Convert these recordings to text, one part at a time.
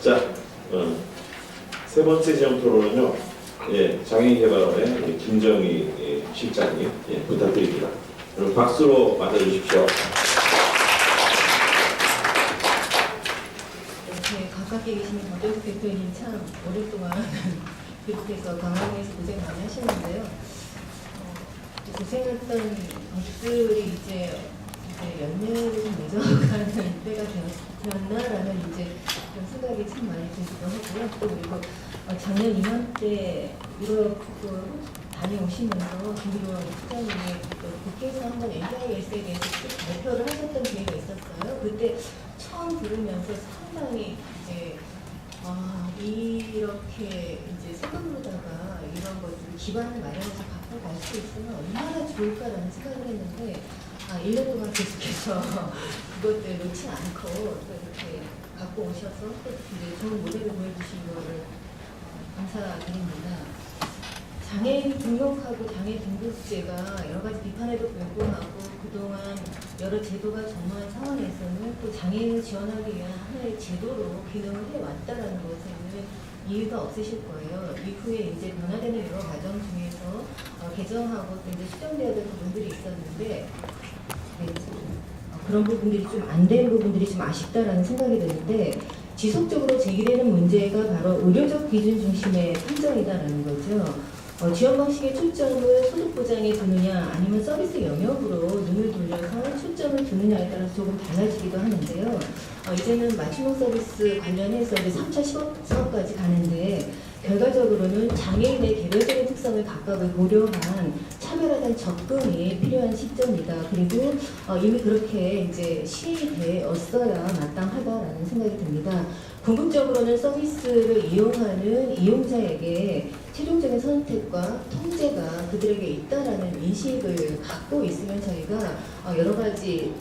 자, 세 번째 지점 토론은요. 장애인개발원의 김정희 실장님 부탁드립니다. 여러분 박수로 맞아주십시오. 가깝게 계시는 박정숙 대표님 참 오랫동안 계속해서 강화도에서 고생 많이 하셨는데요. 고생했던 것들이 이제 연례를 좀 맺어가는 때가 되었나라는 그런 생각이 참 많이 들기도 하고요. 또 그리고 작년 이맘때 유럽 다녀오시면서 김기동 부장님이 국회에서 한번 NDIS에 대해서 발표를 하셨던 기회가 있었어요. 그때 처음 들으면서 상당히 이렇게 세금으로다가 이런 것들을 기반을 마련해서 갖고 갈 수 있으면 얼마나 좋을까라는 생각을 했는데 1년 동안 계속해서 그것들 놓지 않고 또 이렇게 갖고 오셔서 또 좋은 모델을 보여주신 거를 감사드립니다. 장애인 등록하고 장애 등급제가 여러 가지 비판에도 불구하고 그동안 여러 제도가 전무한 상황에서는 또 장애인을 지원하기 위한 하나의 제도로 기능을 해왔다라는 것에는 이유가 없으실 거예요. 이후에 변화되는 여러 과정 중에서 개정하고 또 수정되어야 될 부분들이 있었는데 그런 부분들이 좀 안 된 부분들이 좀 아쉽다라는 생각이 드는데 지속적으로 제기되는 문제가 바로 의료적 기준 중심의 판정이다라는 거죠. 지원 방식의 초점을 소득 보장에 두느냐 아니면 서비스 영역으로 눈을 돌려서 초점을 두느냐에 따라서 조금 달라지기도 하는데요. 이제는 맞춤형 서비스 관련해서 3차 시범사업까지 가는데 결과적으로는 장애인의 개별적인 특성을 각각을 고려한 차별화된 접근이 필요한 시점이다. 그리고 이미 그렇게 시되었어야 마땅하다라는 생각이 듭니다. 궁극적으로는 서비스를 이용하는 이용자에게 최종적인 선택과 통제가 그들에게 있다라는 인식을 갖고 있으면 저희가 여러 가지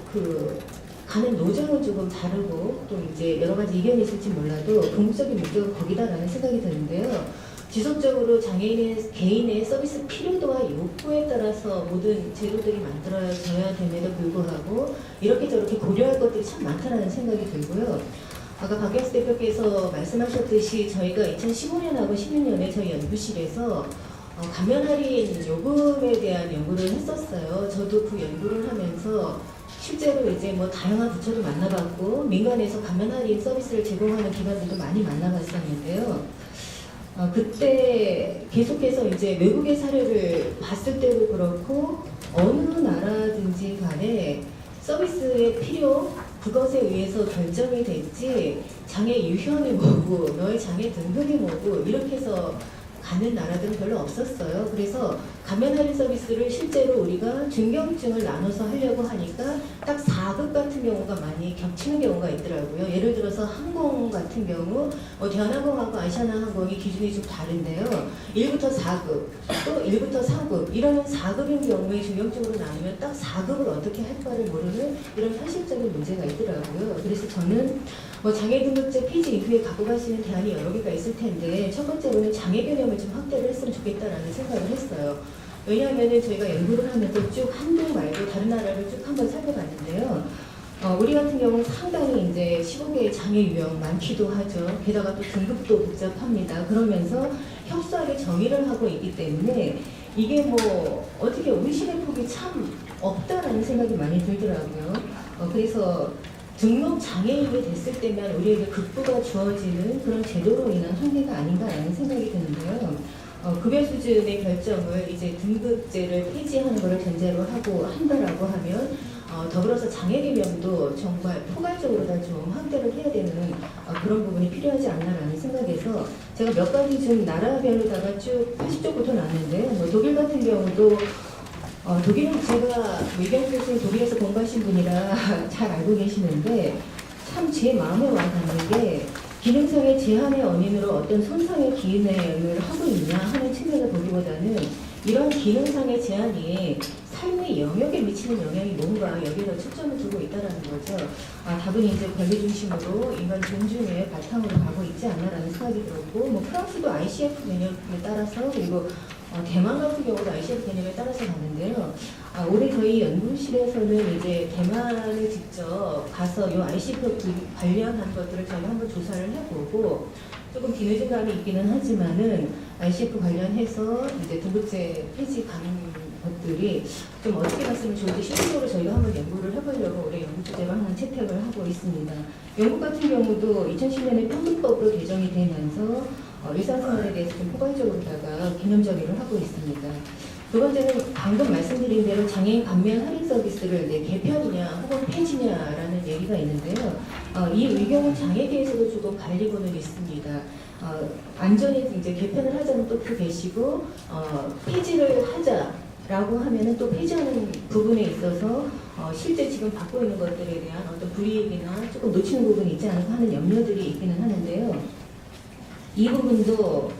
가는 노정은 조금 다르고 또 여러 가지 이견이 있을지 몰라도 궁극적인 목적은 거기다라는 생각이 드는데요. 지속적으로 장애인의 개인의 서비스 필요도와 욕구에 따라서 모든 제도들이 만들어져야 됨에도 불구하고 이렇게 저렇게 고려할 것들이 참 많다는 생각이 들고요. 아까 박영수 대표께서 말씀하셨듯이 저희가 2015년하고 16년에 저희 연구실에서 감면 할인 요금에 대한 연구를 했었어요. 저도 그 연구를 하면서 실제로 다양한 부처도 만나봤고 민간에서 감면 할인 서비스를 제공하는 기관들도 많이 만나봤었는데요. 그때 계속해서 외국의 사례를 봤을 때도 그렇고 어느 나라든지 간에 서비스의 필요 그것에 의해서 결정이 됐지 장애 유형이 뭐고 너의 장애 등급이 뭐고 이렇게 해서 가는 나라들은 별로 없었어요. 그래서 감면 할인 서비스를 실제로 우리가 중경증을 나눠서 하려고 하니까 딱 4급 같은 경우가 많이 겹치는 경우가 있더라고요. 예를 들어서 항공 같은 경우 대한항공하고 아시아나항공이 기준이 좀 다른데요. 1부터 4급 또 1부터 3급 이런 4급인 경우에 중경증으로 나누면 딱 4급을 어떻게 할까를 모르는 이런 현실적인 문제가 있더라고요. 그래서 저는 장애 등급제 폐지 이후에 갖고 갈 수 있는 대안이 여러 개가 있을 텐데 첫 번째로는 장애 개념을 좀 확대를 했으면 좋겠다라는 생각을 했어요. 왜냐하면 저희가 연구를 하면서 쭉 한국 말고 다른 나라를 쭉 한번 살펴봤는데요. 우리 같은 경우는 상당히 15개의 장애 유형 많기도 하죠. 게다가 또 등급도 복잡합니다. 그러면서 협소하게 정의를 하고 있기 때문에 이게 어떻게 의심의 폭이 참 없다라는 생각이 많이 들더라고요. 그래서 등록 장애인이 됐을 때만 우리에게 급부가 주어지는 그런 제도로 인한 한계가 아닌가라는 생각이 드는데요. 급여 수준의 결정을 등급제를 폐지하는 것을 전제로 하고 한다라고 하면 더불어서 장애 개념도 정말 포괄적으로 다 좀 확대를 해야 되는 그런 부분이 필요하지 않나라는 생각에서 제가 몇 가지 좀 나라별로다가 쭉 80쪽부터 놨는데요. 독일 같은 경우도 독일은 제가 의견 교수님 독일에서 공부하신 분이라 잘 알고 계시는데 참 제 마음에 와 닿는 게 기능성의 제한의 원인으로 어떤 손상의 기능을 하고 있냐 하는 측면을 보기보다는 이런 기능상의 제한이 삶의 영역에 미치는 영향이 뭔가 여기에 더 초점을 두고 있다는 거죠. 답은 권리 중심으로 인간 존중의 바탕으로 가고 있지 않나라는 생각이 들었고 프랑스도 ICF 개념에 따라서 그리고 대만 같은 경우도 ICF 개념에 따라서 가는데요. 올해 저희 연구실에서는 이제 대만을 직접 가서 이 ICF 관련한 것들을 저희가 한번 조사를 해보고 조금 뒤늦은 감이 있기는 하지만은 ICF 관련해서 이제 두 번째 폐지 간 것들이 좀 어떻게 갔으면 좋을지 실질적으로 저희가 한번 연구를 해보려고 올해 연구 주제로 하나 채택을 하고 있습니다. 영국 같은 경우도 2010년에 편문법으로 개정이 되면서 일상생활에 대해서 좀 포괄적으로다가 개념적으로 하고 있습니다. 두 번째는 방금 말씀드린 대로 장애인 감면 할인 서비스를 개편이냐 혹은 폐지냐라는 얘기가 있는데요. 이 의견은 장애계에서도 조금 갈리고는 있습니다. 안전히 이제 개편을 하자는 또 계시고 폐지를 하자라고 하면은 또 폐지하는 부분에 있어서 실제 지금 받고 있는 것들에 대한 어떤 불이익이나 조금 놓치는 부분이 있지 않을까 하는 염려들이 있기는 하는데요. 이 부분도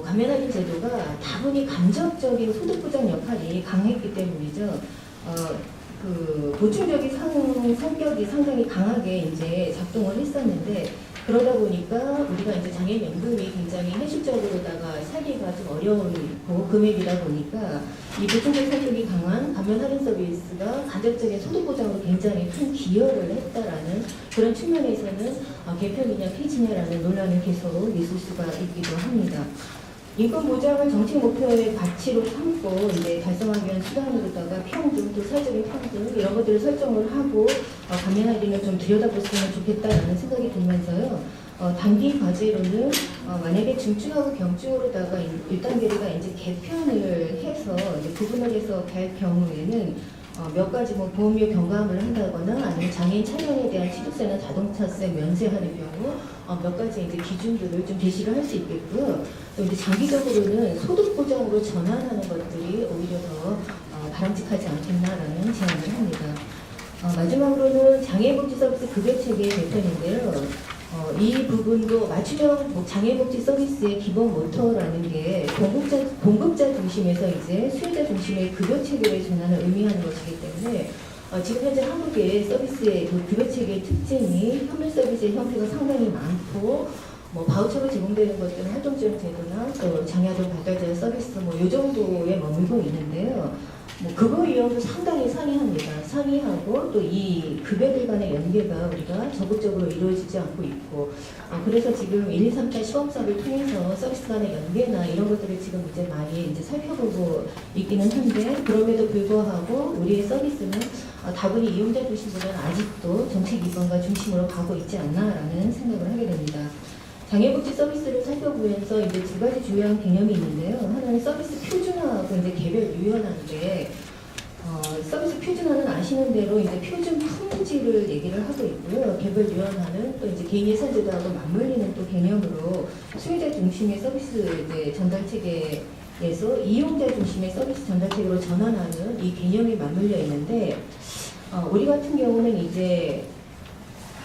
감면할인 제도가 다분히 간접적인 소득 보장 역할이 강했기 때문이죠. 그 보충적인 성격이 상당히 강하게 이제 작동을 했었는데 그러다 보니까 우리가 이제 장애인 연금이 굉장히 현실적으로다가 살기가 좀 어려운 금액이다 보니까 이 보충적 성격이 강한 감면 할인 서비스가 간접적인 소득 보장으로 굉장히 큰 기여를 했다라는 그런 측면에서는 개편이냐 폐지냐라는 논란을 계속 있을 수가 있기도 합니다. 인권 보장을 정책 목표의 가치로 삼고 이제 달성하기 위한 수단으로다가 평등, 또 사회적인 평등 이런 것들을 설정을 하고 감면 할인을 좀 들여다봤으면 좋겠다라는 생각이 들면서요. 단기 과제로는 만약에 중증하고 경증으로다가 1단계가 이제 개편을 해서 이제 구분을 해서 갈 경우에는 몇 가지 뭐 보험료 경감을 한다거나 아니면 장애인 차량에 대한 취득세나 자동차세 면세하는 경우 몇 가지 이제 기준들을 좀 제시를 할 수 있겠고요. 또 이제 장기적으로는 소득 보장으로 전환하는 것들이 오히려 더 바람직하지 않겠나라는 제안을 합니다. 마지막으로는 장애인복지 서비스 급여 체계의 개편인데요. 이 부분도 맞춤형 장애복지 서비스의 기본 모토라는 게 공급자 중심에서 이제 수요자 중심의 급여 체계의 전환을 의미하는 것이기 때문에 지금 현재 한국의 서비스의 그 급여 체계의 특징이 현물 서비스의 형태가 상당히 많고 바우처로 제공되는 것들은 활동지원 제도나 또 장애아동 발달자 서비스 이 정도에 머물고 있는데요. 그거 이용도 상당히 상이하고 또 이 급여들 간의 연계가 우리가 적극적으로 이루어지지 않고 있고 그래서 지금 1, 2, 3차 시범사업을 통해서 서비스 간의 연계나 이런 것들을 지금 이제 많이 이제 살펴보고 있기는 한데 그럼에도 불구하고 우리의 서비스는 다분히 이용자 중심보다는 아직도 정책 이권과 중심으로 가고 있지 않나라는 생각을 하게 됩니다. 장애복지 서비스를 살펴보면서 이제 두 가지 중요한 개념이 있는데요. 하나는 서비스 표준화하고 이제 개별 유연화인데, 서비스 표준화는 아시는 대로 이제 표준 품질을 얘기를 하고 있고요. 개별 유연화는 또 이제 개인 예산제도하고 맞물리는 또 개념으로 수요자 중심의 서비스 이제 전달 체계에서 이용자 중심의 서비스 전달 체계로 전환하는 이 개념이 맞물려 있는데, 우리 같은 경우는 이제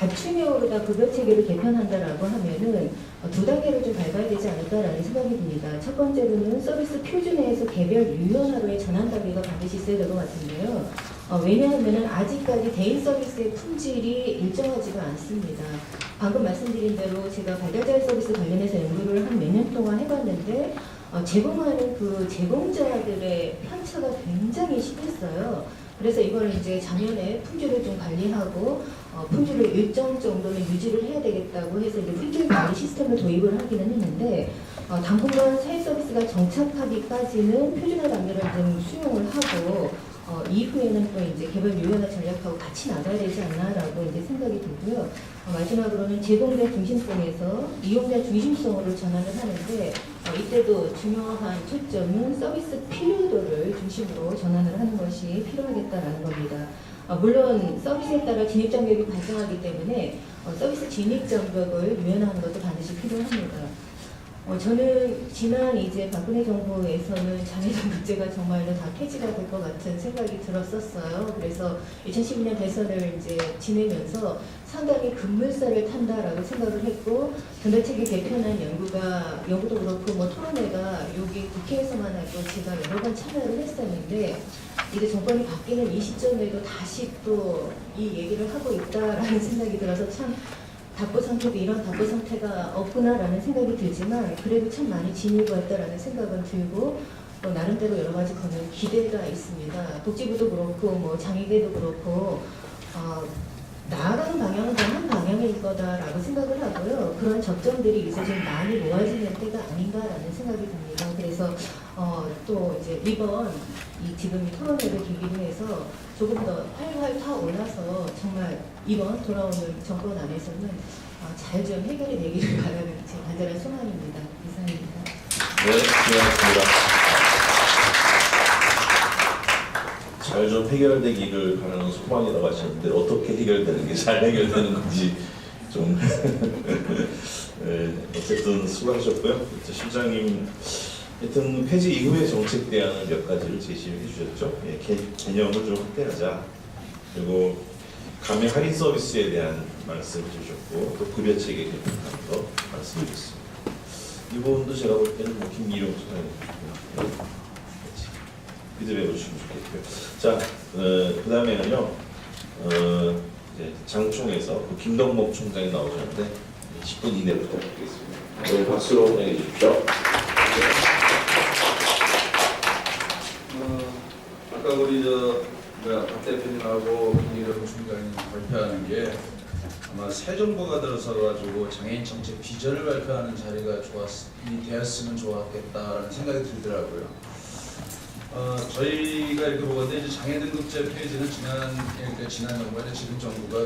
맞춤형으로다 급여 체계를 개편한다라고 하면은 두 단계를 좀 밟아야 되지 않을까라는 생각이 듭니다. 첫 번째로는 서비스 표준화에서 개별 유연화로의 전환 단계가 반드시 있어야 될 것 같은데요. 왜냐하면은 아직까지 대인 서비스의 품질이 일정하지가 않습니다. 방금 말씀드린 대로 제가 발달자율 서비스 관련해서 연구를 한 몇 년 동안 해봤는데 제공하는 그 제공자들의 편차가 굉장히 심했어요. 그래서 이걸 이제 작년에 품질을 좀 관리하고 품질을 일정 정도는 유지를 해야 되겠다고 해서 이제 품질 관리 시스템을 도입을 하기는 했는데 당분간 사회 서비스가 정착하기까지는 표준화 단계를 좀 수용을 하고 이후에는 또 이제 개별 유연화 전략하고 같이 나가야 되지 않나라고 이제 생각이 들고요. 마지막으로는 제공자 중심성에서 이용자 중심성으로 전환을 하는데 이때도 중요한 초점은 서비스 필요도를 중심으로 전환을 하는 것이 필요하겠다라는 겁니다. 물론 서비스에 따라 진입장벽이 발생하기 때문에 서비스 진입장벽을 유연화하는 것도 반드시 필요합니다. 저는 지난 이제 박근혜 정부에서는 장애인 문제가 정말로 다 폐지가 될 것 같은 생각이 들었었어요. 그래서 2012년 대선을 이제 지내면서 상당히 급물살을 탄다라고 생각을 했고 전달체계 개편한 연구도 그렇고 토론회가 여기 국회에서만 하고 제가 여러 번 참여를 했었는데 이제 정권이 바뀌는 이 시점에도 다시 또 이 얘기를 하고 있다라는 생각이 들어서 참 답보 상태도 이런 답보 상태가 없구나라는 생각이 들지만 그래도 참 많이 지니고 있다라는 생각은 들고 나름대로 여러 가지 거는 기대가 있습니다. 복지부도 그렇고 뭐 장애계도 그렇고 나아가는 방향은 다 한 방향일 거다라고 생각을 하고요. 그런 접점들이 이제 좀 많이 모아지는 때가 아닌가라는 생각이 듭니다. 그래서 또 이제 이번 지금 토론회를 계기로 해서 조금 더 활활 타올라서 정말 이번 돌아오는 정권 안에서는 잘 좀 해결이 되기를 바라는 제 간절한 소망입니다. 이상입니다. 네, 고맙습니다. 잘 좀 해결되기를 바라는 소망이라고 하셨는데 어떻게 해결되는 게 잘 해결되는 건지 좀 네, 어쨌든 수고하셨고요. 실장님 하여튼 폐지 이후의 정책 대안을 몇 가지를 제시를 해주셨죠. 예, 개념을 좀 확대하자. 그리고 감액 할인 서비스에 대한 말씀을 해주셨고 또 급여 체계 개편도 말씀해 주셨습니다. 이 부분도 제가 볼 때는 뭐 김미룡 소장님 피드백을 주시면 좋겠고요. 자, 그 다음에는요, 이제 장총에서 그 김덕목 총장이 나오셨는데 10분 이내로 부탁드리겠습니다. 오늘 박수로 환영해 주십시오. 아까 우리 박 대표님하고 김기덕 총장이 발표하는 게 아마 새 정부가 들어서가지고 장애인 정책 비전을 발표하는 자리가 되었으면 좋았겠다라는 생각이 들더라고요. 저희가 이렇게 보건데 이제 장애 등급제 폐지는 지난 정부가 지금 정부가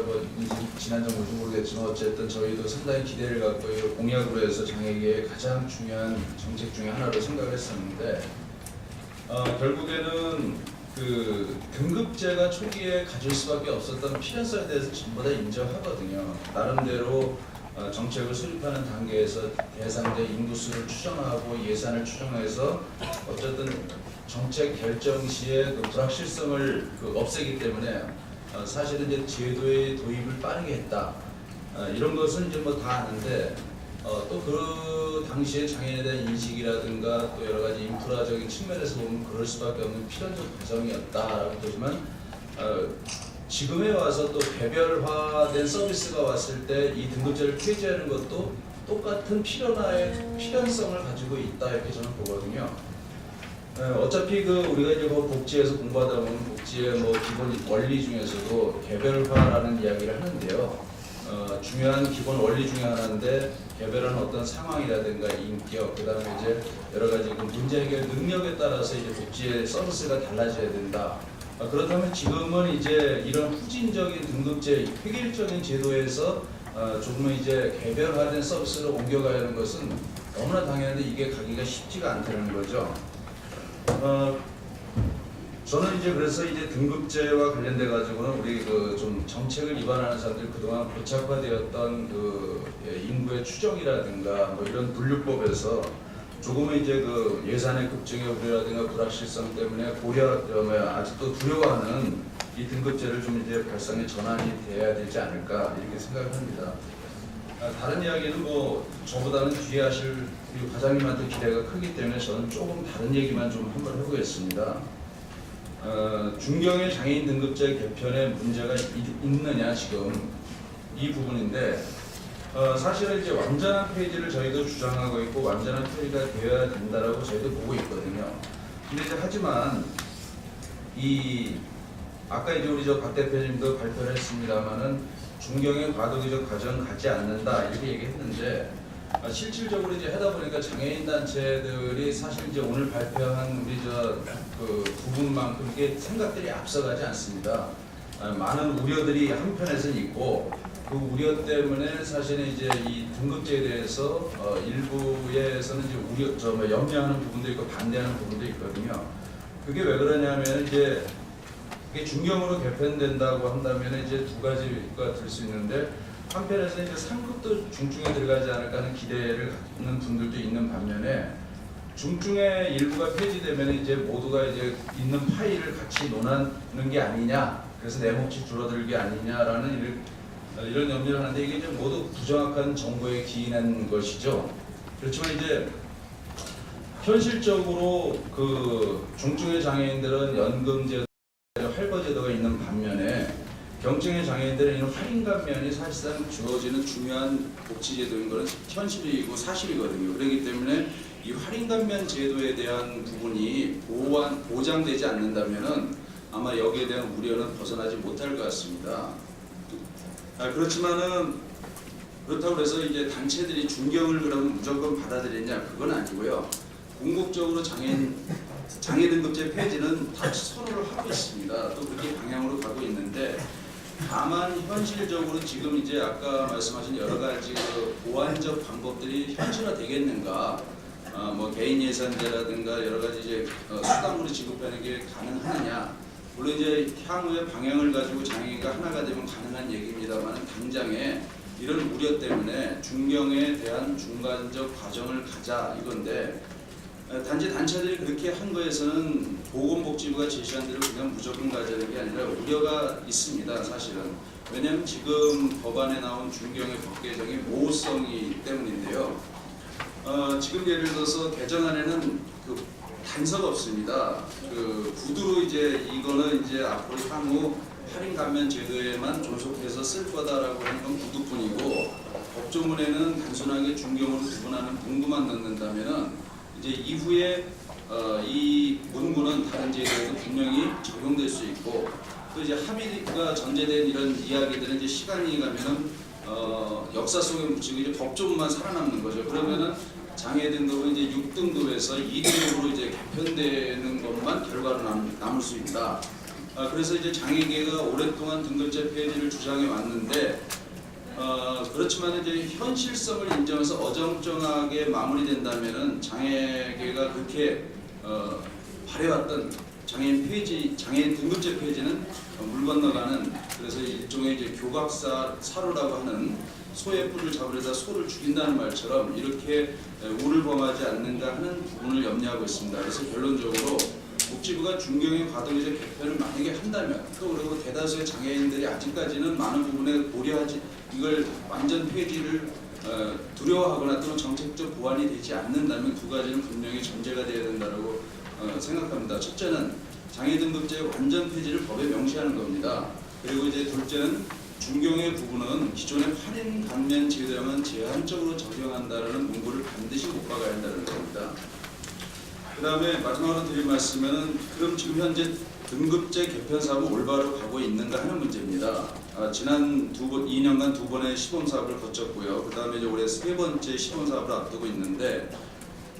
지난 정부인지 모르겠지만 어쨌든 저희도 상당히 기대를 갖고 공약으로 해서 장애계의 가장 중요한 정책 중에 하나로 생각을 했었는데 결국에는 그 등급제가 초기에 가질 수밖에 없었던 필연성에 대해서 전부 다 인정하거든요. 나름대로 정책을 수립하는 단계에서 대상자 인구수를 추정하고 예산을 추정해서 어쨌든 정책 결정 시에 그 불확실성을 없애기 때문에 사실은 이제 제도의 도입을 빠르게 했다. 이런 것은 이제 뭐 다 아는데 또 그 당시에 장애인에 대한 인식이라든가 또 여러 가지 인프라적인 측면에서 보면 그럴 수밖에 없는 필연적 과정이었다라고 보지만 지금에 와서 또 개별화된 서비스가 왔을 때 이 등급제를 폐지하는 것도 똑같은 필연성을 가지고 있다 이렇게 저는 보거든요. 어차피 우리가 이제 복지에서 공부하다 보면 복지의 기본 원리 중에서도 개별화라는 이야기를 하는데요. 중요한 기본 원리 중에 하나인데 개별화는 어떤 상황이라든가 인격, 그다음에 이제 여러 가지 문제 해결 능력에 따라서 이제 복지의 서비스가 달라져야 된다. 그렇다면 지금은 이제 이런 후진적인 등급제, 획일적인 제도에서 조금은 이제 개별화된 서비스를 옮겨가야 하는 것은 너무나 당연한데 이게 가기가 쉽지가 않다는 거죠. 저는 이제 그래서 이제 등급제와 관련돼 가지고는 우리 좀 정책을 위반하는 사람들 그동안 고착화되었던 인구의 추정이라든가 이런 분류법에서 조금은 이제 예산의 급증의 우려라든가 불확실성 때문에 아직도 두려워하는 이 등급제를 좀 이제 발상의 전환이 돼야 되지 않을까 이렇게 생각을 합니다. 다른 이야기는 저보다는 뒤에 하실 우리 과장님한테 기대가 크기 때문에 저는 조금 다른 얘기만 좀 한번 해보겠습니다. 중경의 장애인 등급제 개편에 문제가 있느냐 지금 이 부분인데 사실은 이제 완전한 폐지를 저희도 주장하고 있고 완전한 폐지가 되어야 된다라고 저희도 보고 있거든요. 근데 이제 하지만 아까 이제 우리 박 대표님도 발표를 했습니다만은 중경의 과도기적 과정 가지 않는다 이렇게 얘기했는데 실질적으로 이제 하다 보니까 장애인 단체들이 사실 이제 오늘 발표한 우리 부분만큼 이게 생각들이 앞서가지 않습니다. 많은 우려들이 한편에서는 있고 그 우려 때문에 사실은 이제 이 등급제에 대해서 일부에서는 이제 염려하는 부분도 있고 반대하는 부분도 있거든요. 그게 왜 그러냐면 이제 이게 중경으로 개편된다고 한다면 이제 두 가지가 될 수 있는데 한편에서 이제 상급도 중증에 들어가지 않을까 하는 기대를 갖는 분들도 있는 반면에 중증의 일부가 폐지되면 이제 모두가 이제 있는 파일을 같이 논하는 게 아니냐, 그래서 내 몫이 줄어들게 아니냐라는 이런 염려를 하는데 이게 이제 모두 부정확한 정보에 기인한 것이죠. 그렇지만 이제 현실적으로 중증의 장애인들은 연금제도, 할거제도가 있는 반면에 경증의 장애 장애인들은 이런 할인 감면이 사실상 주어지는 중요한 복지제도인 것은 현실이고 사실이거든요. 그렇기 때문에 이 할인 감면 제도에 대한 부분이 보장되지 않는다면은 아마 여기에 대한 우려는 벗어나지 못할 것 같습니다. 그렇지만은 그렇다고 해서 이제 단체들이 중경을 그러면 무조건 받아들이냐 그건 아니고요. 궁극적으로 장애 등급제 폐지는 다 선호를 하고 있습니다. 또 그렇게 방향으로 가고 있는데 다만 현실적으로 지금 이제 아까 말씀하신 여러 가지 그 보완적 방법들이 현실화되겠는가? 뭐 개인 예산제라든가 여러 가지 이제 수당으로 지급하는 게 가능하느냐? 물론 이제 향후의 방향을 가지고 장애가 하나가 되면 가능한 얘기입니다만 당장에 이런 우려 때문에 중경에 대한 중간적 과정을 가자 이건데 단지 단체들이 그렇게 한 거에서는 보건복지부가 제시한 대로 그냥 무조건 가자는 게 아니라 우려가 있습니다. 사실은. 왜냐하면 지금 법안에 나온 중경의 법 개정이 모호성이 때문인데요. 지금 예를 들어서 개정안에는 그 단서가 없습니다. 그 구두로 이제 이거는 이제 앞으로 향후 할인 감면 제도에만 존속해서 쓸 거다라고 하는 건 구두뿐이고 법조문에는 단순하게 중경으로 구분하는 문구만 넣는다면은 이제 이후에 이 문구는 다른 제도에도 분명히 적용될 수 있고 또 이제 합의가 전제된 이런 이야기들은 이제 시간이 가면은 역사 속에 묻히고 이제 법조문만 살아남는 거죠. 그러면은 장애 등급은 이제 6등급에서 2등급으로 이제 개편되는 것만 결과로 남을 수 있다. 그래서 이제 장애계가 오랫동안 등급제 폐지를 주장해 왔는데 그렇지만 이제 현실성을 인정해서 어정쩡하게 마무리된다면은 장애계가 그렇게 바래왔던 장애인 등급제 폐지는 물 건너가는 그래서 일종의 이제 교각사로라고 하는 소의 뿔을 잡으려다 소를 죽인다는 말처럼 이렇게 우를 범하지 않는가 하는 부분을 염려하고 있습니다. 그래서 결론적으로 복지부가 중경의 과도기적 개편을 만약에 한다면 또 그리고 대다수의 장애인들이 아직까지는 많은 부분에 고려하지 이걸 완전 폐지를 두려워하거나 또는 정책적 보완이 되지 않는다면 두 가지는 분명히 전제가 되어야 된다고 생각합니다. 첫째는 장애 등급제 완전 폐지를 법에 명시하는 겁니다. 그리고 이제 둘째는 중경의 부분은 기존의 할인 감면 제도에만 제한적으로 적용한다는 문구를 반드시 못 박아야 한다는 겁니다. 그 다음에 마지막으로 드릴 말씀은 그럼 지금 현재 등급제 개편 사업은 올바로 가고 있는가 하는 문제입니다. 지난 2년간 2번의 시범 사업을 거쳤고요. 그 다음에 이제 올해 3번째 시범 사업을 앞두고 있는데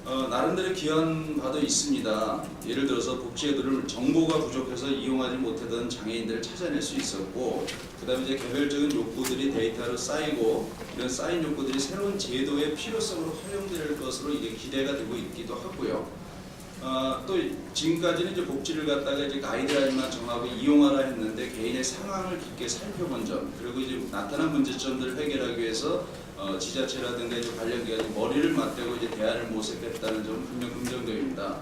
나름대로 기여한 바도 있습니다. 예를 들어서 복지제도를 정보가 부족해서 이용하지 못하던 장애인들을 찾아낼 수 있었고 그 다음에 이제 개별적인 욕구들이 데이터로 쌓이고 이런 쌓인 욕구들이 새로운 제도의 필요성으로 활용될 것으로 이게 기대가 되고 있기도 하고요. 또 지금까지는 이제 복지를 갖다가 이제 가이드라인만 정하고 이용하라 했는데 개인의 상황을 깊게 살펴본 점 그리고 이제 나타난 문제점들을 해결하기 위해서 지자체라든가 이제 관련 기관이 머리를 맞대고 이제 대안을 모색했다는 점은 분명 긍정적입니다.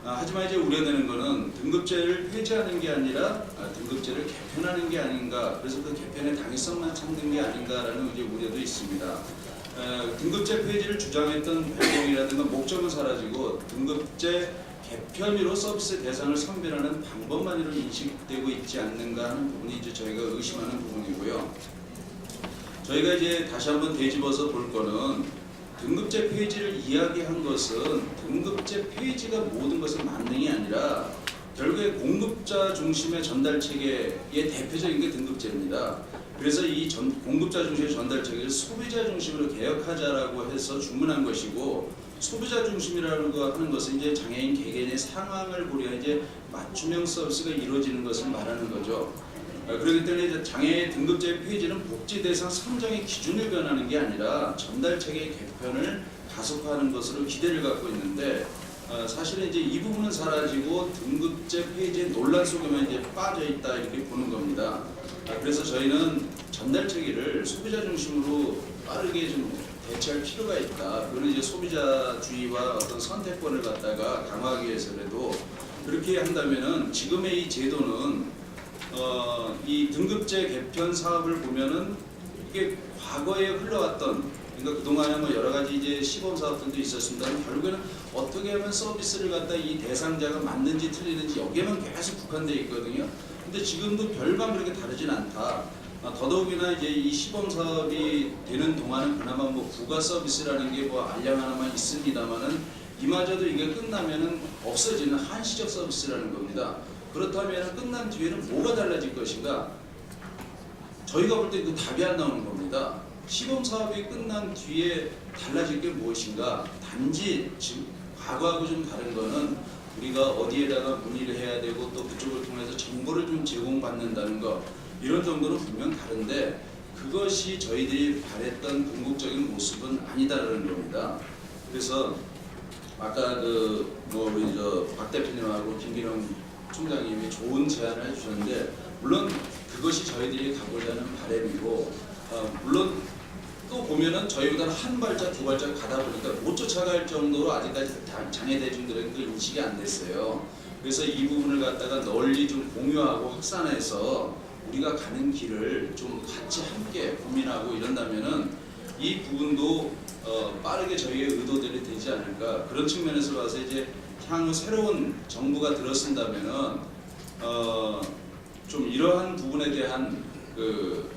하지만 이제 우려되는 것은 등급제를 폐지하는 게 아니라 등급제를 개편하는 게 아닌가 그래서 그 개편의 당위성만 찾는 게 아닌가라는 이제 우려도 있습니다. 등급제 폐지를 주장했던 배경이라든가 목적은 사라지고 등급제 개편으로 서비스 대상을 선별하는 방법만으로 인식되고 있지 않는가 하는 부분이 이제 저희가 의심하는 부분이고요. 저희가 이제 다시 한번 되짚어서 볼 거는 등급제 폐지를 이야기한 것은 등급제 폐지가 모든 것의 만능이 아니라 결국에 공급자 중심의 전달 체계의 대표적인 게 등급제입니다. 그래서 이 공급자 중심의 전달 체계를 소비자 중심으로 개혁하자라고 해서 주문한 것이고 소비자 중심이라고 하는 것은 이제 장애인 개개인의 상황을 고려해 이제 맞춤형 서비스가 이루어지는 것을 말하는 거죠. 그렇기 때문에 이제 장애 등급제 폐지는 복지 대상 선정의 기준을 변하는 게 아니라 전달 체계 개편을 가속화하는 것으로 기대를 갖고 있는데 사실은 이제 이 부분은 사라지고 등급제 폐지의 논란 속에만 이제 빠져 있다 이렇게 보는 겁니다. 그래서 저희는 전달 체계를 소비자 중심으로 빠르게 좀 대체할 필요가 있다. 그거는 이제 소비자주의와 어떤 선택권을 갖다가 강화하기 위해서라도 그렇게 한다면은 지금의 이 제도는 이 등급제 개편 사업을 보면은 이게 과거에 흘러왔던 그러니까 그동안에 뭐 여러 가지 이제 시범 사업들도 있었습니다만 결국에는 어떻게 하면 서비스를 갖다 이 대상자가 맞는지 틀리는지 여기에만 계속 국한되어 있거든요. 근데 지금도 별반 그렇게 다르진 않다. 더더욱이나 이제 이 시범 사업이 되는 동안은 그나마 뭐 부가 서비스라는 게 뭐 알량 하나만 있습니다만은 이마저도 이게 끝나면은 없어지는 한시적 서비스라는 겁니다. 그렇다면 끝난 뒤에는 뭐가 달라질 것인가? 저희가 볼 때 그 답이 안 나오는 겁니다. 시범 사업이 끝난 뒤에 달라질 게 무엇인가? 단지 지금 과거하고 좀 다른 거는 우리가 어디에다가 문의를 해야 되고 또 그쪽을 통해서 정보를 좀 제공받는다는 거 이런 정도는 분명 다른데 그것이 저희들이 바랬던 궁극적인 모습은 아니다라는 겁니다. 그래서 아까 우리 박 대표님하고 김기령 총장님이 좋은 제안을 해주셨는데 물론 그것이 저희들이 가고자 하는 바람이고 물론 또 보면은 저희보다는 한 발짝 두 발짝 가다 보니까 못 쫓아갈 정도로 아직까지 장애 대중들에게 그 인식이 안 됐어요. 그래서 이 부분을 갖다가 널리 좀 공유하고 확산해서 우리가 가는 길을 좀 같이 함께 고민하고 이런다면은 이 부분도 빠르게 저희의 의도대로 되지 않을까 그런 측면에서 봐서 이제 향후 새로운 정부가 들어선다면은 좀 이러한 부분에 대한 그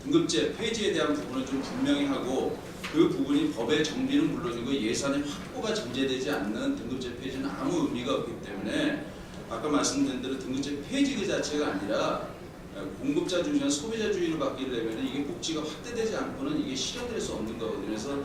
등급제 폐지에 대한 부분을 좀 분명히 하고 그 부분이 법의 정비는 물론이고 예산의 확보가 전제되지 않는 등급제 폐지는 아무 의미가 없기 때문에 아까 말씀드린 대로 등급제 폐지 그 자체가 아니라 공급자주의나 소비자주의로 바뀌려면 이게 복지가 확대되지 않고는 이게 실현될 수 없는 거거든요. 그래서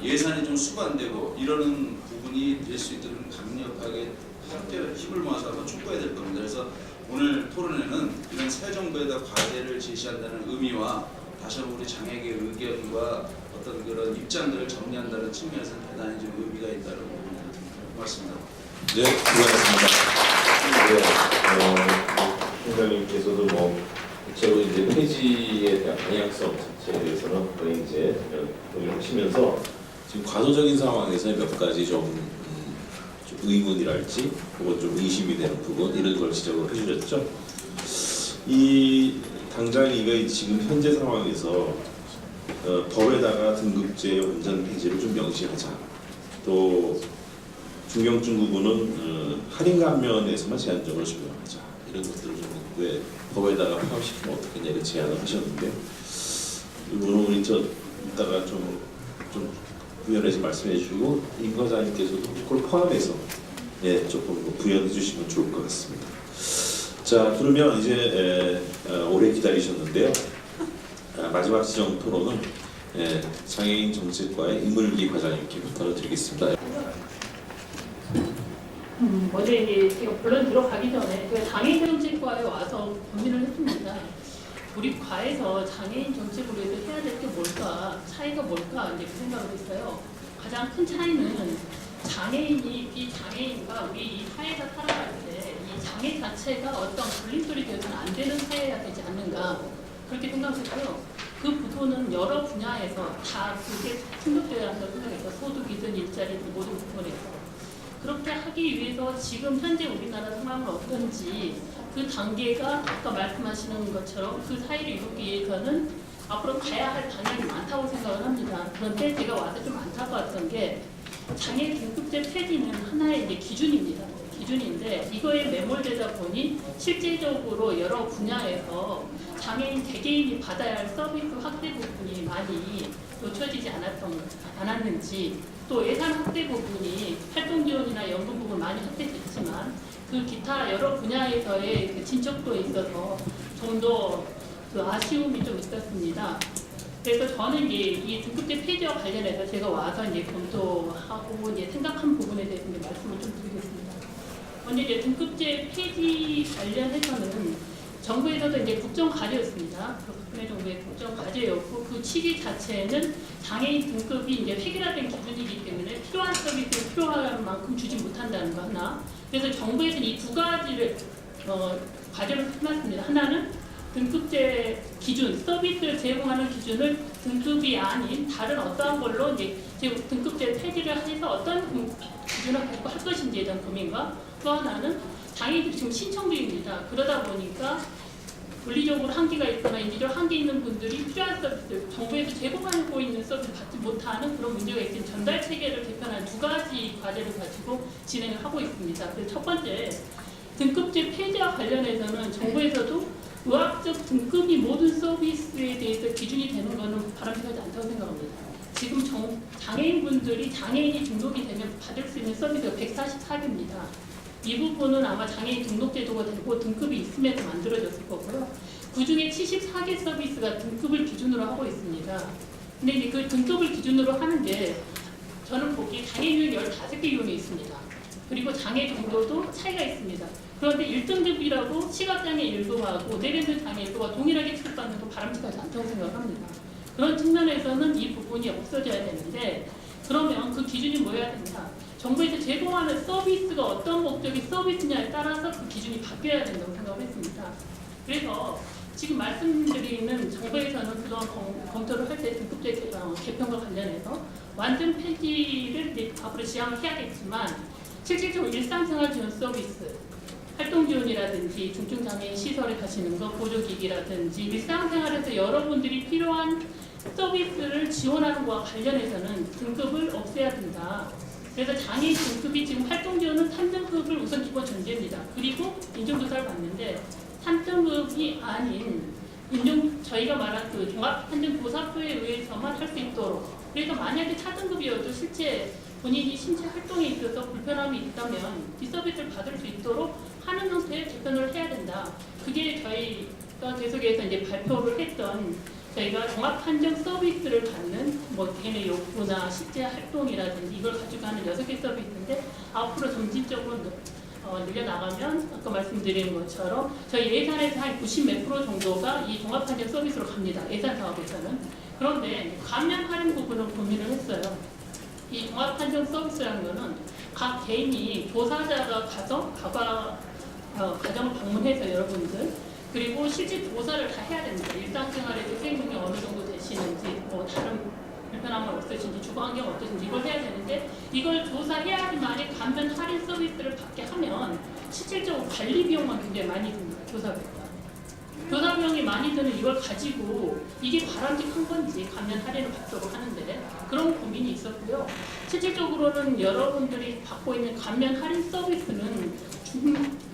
예산이 좀 수반되고 이러는 부분이 될 수 있도록 강력하게 함께 힘을 모아서 한번 촉구해야 될 겁니다. 그래서 오늘 토론회는 이런 새 정부에다 과제를 제시한다는 의미와 다시 한번 우리 장애계 의견과 어떤 그런 입장들을 정리한다는 측면에서 대단히 좀 의미가 있다는 부분을 고맙습니다. 네, 수고하셨습니다. 총장님께서도 뭐 대체로 이제 폐지에 대한 방향성 자체에 대해서는 거의 이제 동의를 하시면서 지금 과도적인 상황에서 몇 가지 좀 의문이랄지 혹은 좀 의심이 되는 부분 이런 걸 지적을 해주셨죠. 이 당장 이거 지금 현재 상황에서 법에다가 등급제 완전 폐지를 좀 명시하자. 또 중경증 부분은 할인 감면에서만 제한적으로 적용하자. 이런 것들을 좀 왜 법에다가 포함시키면 어떻겠냐 이런 제안을 하셨는데 이거는 우리 이따가 좀 부연해서 말씀해 주시고 임 과장님께서도 그걸 포함해서 조금 부연해 주시면 좋을 것 같습니다. 자, 그러면 이제 오래 기다리셨는데요. 마지막 지정 토론은 장애인 정책과의 임을기 과장님께 부탁을 드리겠습니다. 어제 이제 제가 본론 들어가기 전에 제가 장애인 정책과에 와서 고민을 했습니다. 우리 과에서 장애인 정책으로 해서 해야 될 게 뭘까, 차이가 뭘까 이제 그 생각을 했어요. 가장 큰 차이는 이 장애인과 우리 이 사회가 살아갈 때 이 장애 자체가 어떤 걸림돌이 되어서는 안 되는 사회가 되지 않는가 그렇게 생각했고요. 그 부분은 여러 분야에서 다 그게 충족되어야 한다고 생각해서 소득이든 일자리든 모든 부분에서 그렇게 하기 위해서 지금 현재 우리나라 상황은 어떤지 그 단계가 아까 말씀하시는 것처럼 그 사이를 이루기 위해서는 앞으로 가야 할 방향이 많다고 생각을 합니다. 그런데 제가 와서 좀 안타까웠던 게 장애 등급제 폐지는 하나의 이제 기준인데 이거에 매몰되다 보니 실제적으로 여러 분야에서 장애인 개개인이 받아야 할 서비스 확대 부분이 많이 놓쳐지지 않았는지 또 예산 확대 부분이 활동 지원이나 연금 부분 많이 확대됐지만 그 기타 여러 분야에서의 그 진척도에 있어서 좀 더 그 아쉬움이 좀 있었습니다. 그래서 저는 이제 이 등급제 폐지와 관련해서 제가 와서 이제 검토하고 이제 생각한 부분에 대해서 이제 말씀을 좀 드리겠습니다. 먼저 이제 등급제 폐지 관련해서는 정부에서도 이제 국정 과제였습니다. 박근혜 정부의 국정 과제였고 그 취지 자체는 장애인 등급이 이제 획일화된 기준이기 때문에 필요한 서비스를 필요한 만큼 주지 못한다는 거 하나. 그래서 정부에서는 이 두 가지를 과제로 삼았습니다. 하나는 등급제 기준, 서비스를 제공하는 기준을 등급이 아닌 다른 어떠한 걸로 이제 등급제 폐지를 해서 어떤 기준을 갖고 할 것인지에 대한 고민과 또 하나는 장애인들이 지금 신청 중입니다. 그러다 보니까 물리적으로 한계가 있거나 인지적 한계 있는 분들이 필요한 서비스, 정부에서 제공하고 있는 서비스 받지 못하는 그런 문제가 있는 전달 체계를 개편한 두 가지 과제를 가지고 진행을 하고 있습니다. 그래서 첫 번째, 등급제 폐지와 관련해서는 정부에서도 의학적 등급이 모든 서비스에 대해서 기준이 되는 것은 바람직하지 않다고 생각합니다. 지금 장애인분들이 장애인이 등록이 되면 받을 수 있는 서비스가 144개입니다. 이 부분은 아마 장애인 등록 제도가 되고 등급이 있음에도 만들어졌을 거고요. 그 중에 74개 서비스가 등급을 기준으로 하고 있습니다. 근데 이제 그 등급을 기준으로 하는 게 저는 보기에 장애 유형이 15개 유형이 있습니다. 그리고 장애 정도도 차이가 있습니다. 그런데 1등급이라고 시각장애 1도하고 내려는 장애 1도가 동일하게 취급받는 건 바람직하지 않다고 생각합니다. 그런 측면에서는 이 부분이 없어져야 되는데 그러면 그 기준이 뭐여야 되냐? 정부에서 제공하는 서비스가 어떤 목적의 서비스냐에 따라서 그 기준이 바뀌어야 된다고 생각했습니다. 그래서 지금 말씀드리는 정부에서는 그동안 검토를 할 때 등급제 개편과 관련해서 완전 폐지를 이제 앞으로 지향을 해야겠지만 실질적으로 일상생활 지원 서비스, 활동 지원이라든지 중증장애인 시설에 가시는 것, 보조기기라든지 일상생활에서 여러분들이 필요한 서비스를 지원하는 것과 관련해서는 등급을 없애야 된다. 그래서 장애인 등급이 지금 활동 지원은 3등급을 우선 기본 전제입니다. 그리고 인정조사를 받는데 3등급이 아닌 저희가 말한 그 종합판정조사표에 의해서만 할 수 있도록. 그래서 만약에 4등급이어도 실제 본인이 신체 활동에 있어서 불편함이 있다면 이 서비스를 받을 수 있도록 하는 형태의 개편을 해야 된다. 그게 저희가 계속해서 이제 발표를 했던 저희가 종합판정 서비스를 받는 뭐 개인의 욕구나 실제 활동이라든지 이걸 가지고 하는 6개 서비스인데 앞으로 점진적으로 늘려나가면 아까 말씀드린 것처럼 저희 예산에서 한 90 몇 프로 정도가 이 종합판정 서비스로 갑니다. 예산 사업에서는. 그런데 감면 할인 부분을 고민을 했어요. 이 종합판정 서비스라는 거는 각 개인이 조사자가 가서 가정을 방문해서 여러분들 그리고 실제 조사를 다 해야 됩니다. 일상생활에도 수행능력이 어느 정도 되시는지 뭐 다른 불편함은 없으신지 주거 환경 어떠신지 이걸 해야 되는데 이걸 조사해야지만이 감면 할인 서비스를 받게 하면 실질적으로 관리 비용만 굉장히 많이 듭니다. 조사 비용가. 조사 비용이 많이 드는 이걸 가지고 이게 바람직한 건지 감면 할인을 받도록 하는데 그런 고민이 있었고요. 실질적으로는 여러분들이 받고 있는 감면 할인 서비스는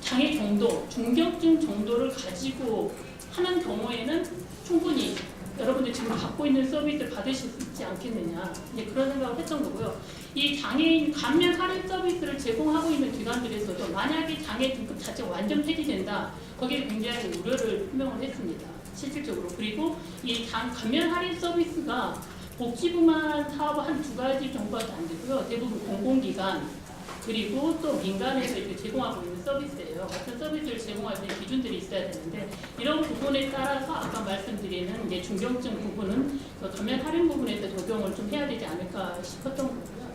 장애 정도, 중경증 정도를 가지고 하는 경우에는 충분히 여러분들 지금 받고 있는 서비스를 받으실 수 있지 않겠느냐 이제 그런 생각을 했던 거고요. 이 장애인 감면 할인 서비스를 제공하고 있는 기관들에서도 만약에 장애 등급 자체가 완전 폐지된다 거기에 굉장히 우려를 표명을 했습니다. 실질적으로. 그리고 이 감면 할인 서비스가 복지부만 사업을 한 2가지 정도밖에 안 되고요. 대부분 공공기관 그리고 또 민간에서 이렇게 제공하고 있는 서비스예요. 같은 서비스를 제공할 때 기준들이 있어야 되는데 이런 부분에 따라서 아까 말씀드리는 이제 중경증 부분은 그 감면 할인 부분에서 적용을 좀 해야 되지 않을까 싶었던 거고요.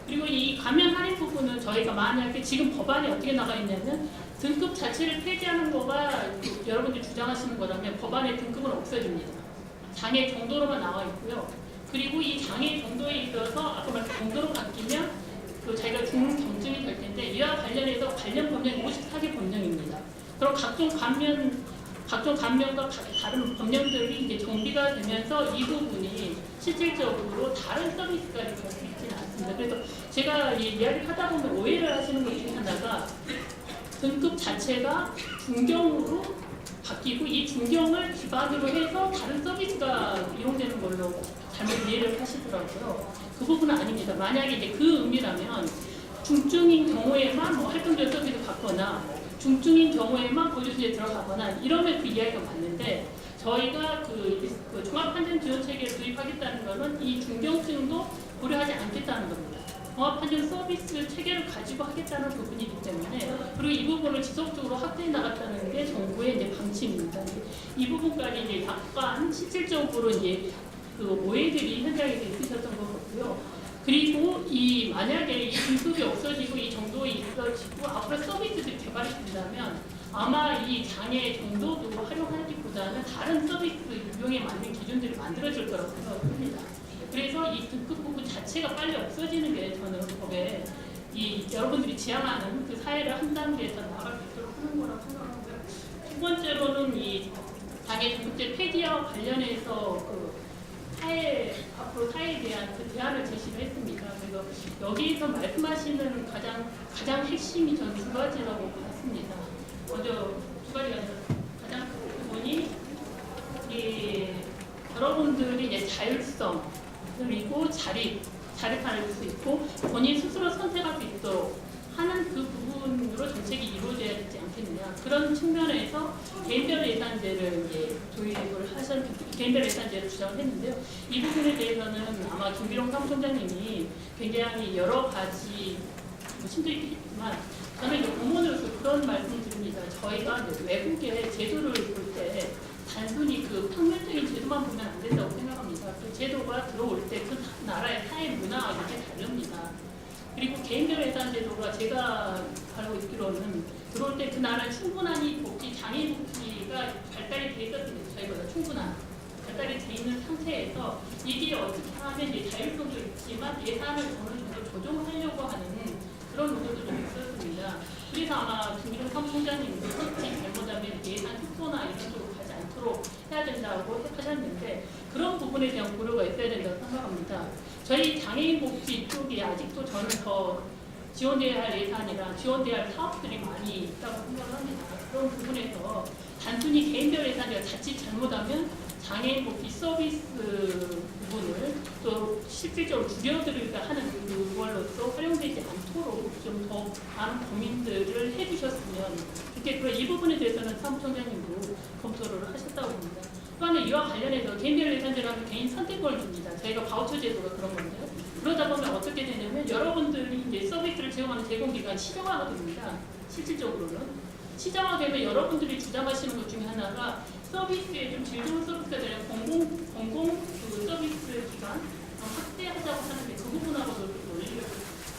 그리고 이 감면 할인 부분은 저희가 만약에 지금 법안에 어떻게 나가 있냐면 등급 자체를 폐지하는 거가 여러분들이 주장하시는 거라면 법안의 등급은 없어집니다. 장애 정도로만 나와 있고요. 그리고 이 장애 정도에 있어서 아까 말씀 정도로 바뀌면 그 자기가 중경증이 될 텐데 이와 관련해서 관련 법령이 54개 법령입니다. 그럼 각종 감면과 다른 법령들이 이제 정비가 되면서 이 부분이 실질적으로 다른 서비스까지 갈 수 있지는 않습니다. 그래서 제가 이야기를 하다 보면 오해를 하시는 것 중에 하나가 등급 자체가 중경으로 바뀌고 이 중경을 기반으로 해서 다른 서비스가 이용되는 걸로 잘못 이해를 하시더라고요. 그 부분은 아닙니다. 만약에 이제 그 의미라면 중증인 경우에만 뭐 활동적 서비스 받거나 중증인 경우에만 보조시에 들어가거나 이러면 그 이야기가 맞는데 저희가 그 종합판정 지원 체계를 도입하겠다는 것은 이 중경증도 고려하지 않겠다는 겁니다. 종합판정 서비스 체계를 가지고 하겠다는 부분이기 때문에 그리고 이 부분을 지속적으로 확대해 나갔다는 게 정부의 이제 방침입니다. 이 부분까지 이제 약간 실질적으로 이제 그 오해들이 현장에서 있으셨던 것 같고요. 그리고 이 만약에 이 등급이 없어지고 이 정도에 있어지고 앞으로 서비스들이 개발이 된다면 아마 이 장애 정도도 활용하기보다는 다른 서비스 유형에 맞는 기준들이 만들어질 거라고 생각합니다. 그래서 이 등급 부분 자체가 빨리 없어지는 게 저는 법에 이 여러분들이 지향하는 그 사회를 한 단계 더 나아갈 수 있도록 하는 거라고 생각하고요. 두 번째로는 이 장애 등급제 폐지와 관련해서 앞으로 사회에 대한 그 대안을 제시를 했습니다. 그래서 여기에서 말씀하시는 가장 핵심이 저는 2가지라고 봤습니다. 먼저 2가지가 가장 큰 부분이 여러분들이 이제 자율성 그리고 자립할 수 있고 본인 스스로 선택할 수 있도록 하는 그 부분으로 정책이 이루어져야 되지 않겠느냐. 그런 측면에서 개인별 예산제를 이제 도입을 개인별 예산제를 주장했는데요. 이 부분에 대해서는 아마 김기룡 사무총장님이 굉장히 여러 가지 심도 있겠지만 저는 이제 공무원으로서 그런 말씀을 드립니다. 저희가 외국의 제도를 볼 때 단순히 그 평면적인 제도만 보면 안 된다고 생각합니다. 그 제도가 들어올 때 그 나라의 사회 문화가 이렇게 다릅니다. 그리고 개인별 예산 제도가 제가 알고 있기로는 들어올 때 그 나라의 충분한 복지, 장애인 복지가 발달이 돼 있었습니다. 저희보다 충분한 발달이 돼 있는 상태에서 이게 어떻게 하면 이제 자율성도 있지만 예산을 어느 정도 조정하려고 하는 그런 의도도 좀 있었습니다. 그래서 아마 김기룡 사무총장님도 솔직히 잘못하면 예산 축소나 이런 쪽으로 가지 않도록 해야 된다고 하셨는데 그런 부분에 대한 고려가 있어야 된다고 생각합니다. 저희 장애인 복지 쪽이 아직도 저는 더 지원돼야 할 예산이랑 지원돼야 할 사업들이 많이 있다고 생각합니다. 그런 부분에서 단순히 개인별 예산이 자칫 잘못하면 장애인 복지 서비스 부분을 또 실질적으로 줄여들으려 하는 그걸로서 활용되지 않도록 좀 더 많은 고민들을 해주셨으면 좋겠고요. 이 부분에 대해서는 사무총장님도 검토를 하셨다고 봅니다. 또한 이와 관련해서 개인별 예산제라는 개인 선택권을 줍니다. 저희가 바우처 제도가 그런 건데요. 그러다 보면 어떻게 되냐면 여러분들이 이제 서비스를 제공하는 제공기관이 시정화가 됩니다. 실질적으로는 시정화되면 여러분들이 주장하시는 것 중에 하나가 서비스에 좀 질 좋은 서비스가 되는 공공 그 서비스 기관 확대하자고 하는데 그 부분하고도 논리가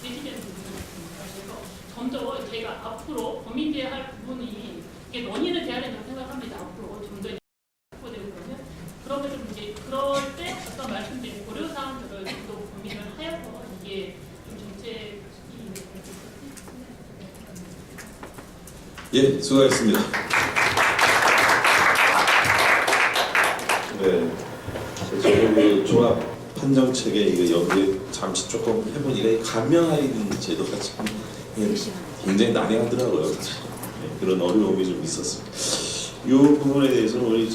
내지되는 부분이 있습니다. 그래서 좀 더 제가 앞으로 고민돼야 할 부분이 이게 논의는 돼야 된다고 생각합니다. 앞으로 좀 더 확보되고 그러면 좀 이제 그럴 때 아까 말씀드린 고려 사항들을 좀 더 고민을 하여서 이게 좀 정책이 예, 수고하셨습니다. 네, 저도 그 종합 판정 체계 이거 연구에 잠시 조금 해보니까 감면 할인 제도가 참 굉장히 난해하더라고요. 네, 그런 어려움이 좀 있었습니다. 이 부분에 대해서는 우리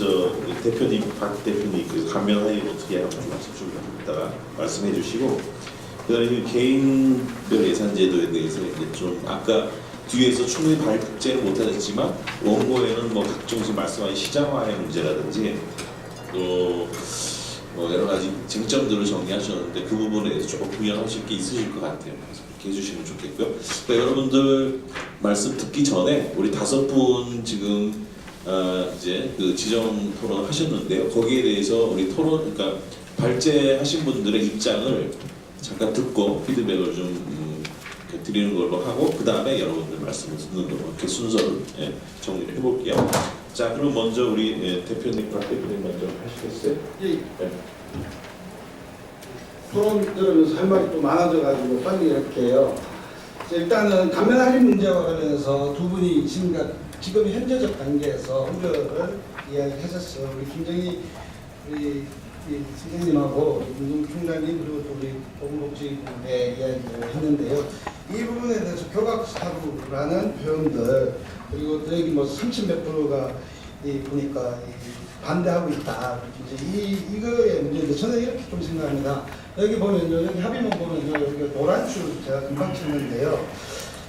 대표님, 박 대표님 그 감면 할인 어떻게 하는지 좀 이따가 말씀해 주시고, 그다음에 개인별 예산 제도에 대해서 이제 좀 아까 뒤에서 충분히 발제를 못하셨지만 원고에는 뭐 각종 지금 말씀하신 시장화의 문제라든지 또 뭐 여러 가지 쟁점들을 정리하셨는데 그 부분에 대해서 조금 구현하실 게 있으실 것 같아요. 그래서 그렇게 해주시면 좋겠고요. 그러니까 여러분들 말씀 듣기 전에 우리 5분 지금 이제 그 지정 토론 하셨는데요. 거기에 대해서 우리 토론, 그러니까 발제하신 분들의 입장을 잠깐 듣고 피드백을 좀 드리는 걸로 하고 그 다음에 여러분들 말씀을 듣는 걸로 이렇게 순서를 정리를 해볼게요. 자, 그럼 먼저 우리 대표님, 박 대표님 먼저 하시겠어요? 예. 네. 토론 들으면서 할 말이 또 많아져가지고 빨리 이렇게 해요. 일단은 감면 할인 문제와 관련해서 두 분이 지금 현재적 단계에서 우려를 이야기하셨어요. 우리 김정희 우리 선생님하고 윤종 총장님 그리고 또 우리 보건복지부의 이야기를 했는데요. 이 부분에 대해서 교각사루라는 표현들 그리고 또 여기 뭐 30몇 프로가 보니까 반대하고 있다. 이제 이거의 문제인데 저는 이렇게 좀 생각합니다. 여기 보면요, 여기 합의문 보면요, 여기 노란 줄 제가 금방 쳤는데요.